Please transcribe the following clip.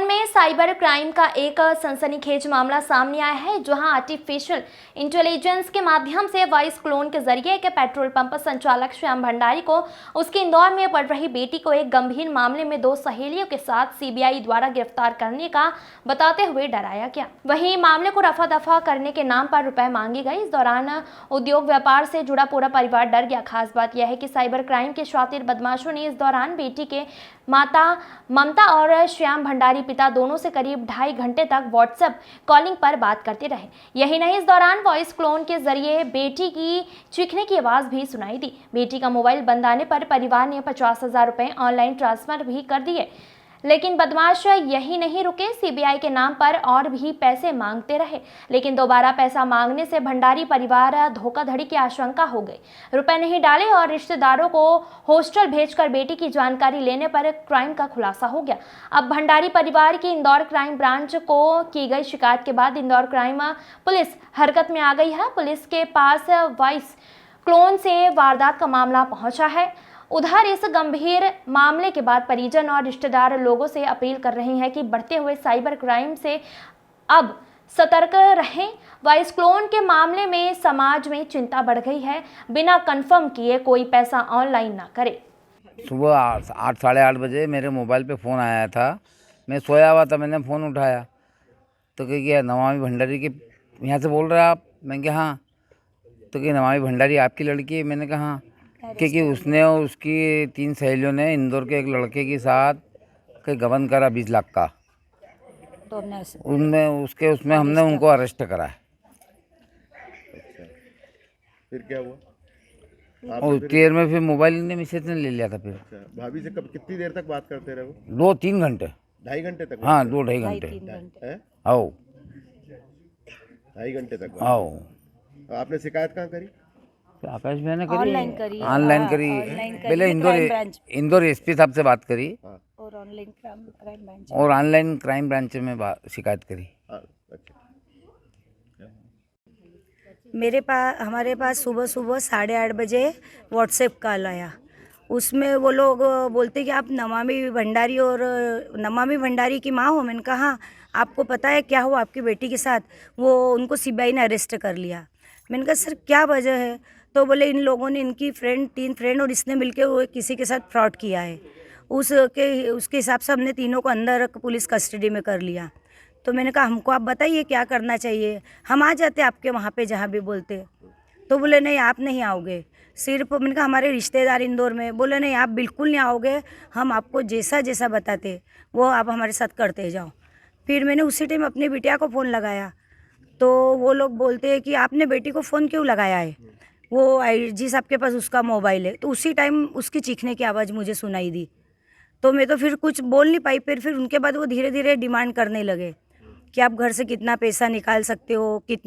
वाइसक्लोन में cyber crime का एक सनसनीखेज मामला सामने आया है, जहां आर्टिफिशियल इंटेलिजेंस के माध्यम से वाइसक्लोन के जरिए के पेट्रोल पंप संचालक श्याम भंडारी को उसकी इंदौर में पढ़ रही बेटी को एक गंभीर मामले में 2 सहेलियों के साथ सीबीआई द्वारा गिरफ्तार करने का बताते हुए डराया गया। वहीं मामले को रफा दफा करने के नाम पर रुपए मांगे गए। इस दौरान उद्योग व्यापार से जुड़ा पूरा परिवार डर गया। खास बात यह है कि साइबर क्राइम के शातिर बदमाशों ने इस दौरान बेटी के माता ममता और श्याम भंडारी पिता दोनों से करीब 2.5 घंटे तक व्हाट्सएप कॉलिंग पर बात करते रहे। यही नहीं, इस दौरान वॉइस क्लोन के जरिए बेटी की चीखने की आवाज भी सुनाई दी। बेटी का मोबाइल बंद आने पर परिवार ने 50,000 रुपए ऑनलाइन ट्रांसफर भी कर दिए, लेकिन बदमाश यही नहीं रुके, सीबीआई के नाम पर और भी पैसे मांगते रहे। लेकिन दोबारा पैसा मांगने से भंडारी परिवार धोखाधड़ी की आशंका हो गई। रुपए नहीं डाले और रिश्तेदारों को हॉस्टल भेजकर बेटी की जानकारी लेने पर क्राइम का खुलासा हो गया। अब भंडारी परिवार की इंदौर क्राइम ब्रांच को की गई शिकायत के बाद इंदौर क्राइम पुलिस हरकत में आ गई है। पुलिस के पास वॉइस क्लोन से वारदात का मामला पहुंचा है। उधर इस गंभीर मामले के बाद परिजन और रिश्तेदार लोगों से अपील कर रहे हैं कि बढ़ते हुए साइबर क्राइम से अब सतर्क रहें। वॉइस क्लोन के मामले में समाज में चिंता बढ़ गई है। बिना कंफर्म किए कोई पैसा ऑनलाइन ना करे। सुबह 8 साढ़े 8 बजे मेरे मोबाइल पे फ़ोन आया था। मैं सोया हुआ था, मैंने फ़ोन उठाया तो क्या नमामि भंडारी के यहाँ से बोल रहे हैं आप? मैं क्या हाँ। तो क्या नमामि भंडारी आपकी लड़की है? मैंने कहा हाँ। क्योंकि उसने और उसकी 3 सहेलियों ने इंदौर के एक लड़के के साथ कहीं गबन करा 20 लाख का। तो उसमें हमने उनको अरेस्ट करा है। फिर क्या हुआ? और देर में फिर मोबाइल ने मिसेज ने ले लिया था। फिर भाभी से कब कितनी देर तक बात करते रहे वो? 2-3 घंटे। 2.5 घंटे तक? हाँ, 2-2.5 घंटे। हैं? आओ 2.5 घंटे तक? आओ। आपने शिकायत कहाँ करी? आकाश भैया ने ऑनलाइन करी। ऑनलाइन करी। पहले इंदौर एसपी साहब से बात करी और ऑनलाइन क्राइम ब्रांच में शिकायत करी। अच्छा। हमारे पास सुबह 8:30 बजे व्हाट्सएप कॉल आया। उसमें वो लोग बोलते कि आप नमामि भंडारी की माँ हो। मैंने कहा हाँ। आपको पता है क्या हुआ आपकी बेटी के साथ? वो उनको सीबीआई ने अरेस्ट कर लिया। मैंने कहा सर क्या वजह है? तो बोले इन लोगों ने इनकी 3 फ्रेंड और इसने मिलके वो किसी के साथ फ्रॉड किया है। उसके हिसाब से हमने तीनों को अंदर पुलिस कस्टडी में कर लिया। तो मैंने कहा हमको आप बताइए क्या करना चाहिए, हम आ जाते आपके वहाँ पे जहाँ भी बोलते। तो बोले नहीं आप नहीं आओगे। सिर्फ मैंने कहा हमारे रिश्तेदार इंदौर में। बोले नहीं आप बिल्कुल नहीं आओगे, हम आपको जैसा जैसा बताते वो आप हमारे साथ करते जाओ। फिर मैंने उसी टाइम अपनी बिटिया को फ़ोन लगाया तो वो लोग बोलते हैं कि आपने बेटी को फ़ोन क्यों लगाया है? वो आईजी साहब के पास उसका मोबाइल है। तो उसी टाइम उसकी चीखने की आवाज़ मुझे सुनाई दी। तो मैं तो फिर कुछ बोल नहीं पाई। फिर उनके बाद वो धीरे धीरे डिमांड करने लगे कि आप घर से कितना पैसा निकाल सकते हो, कितना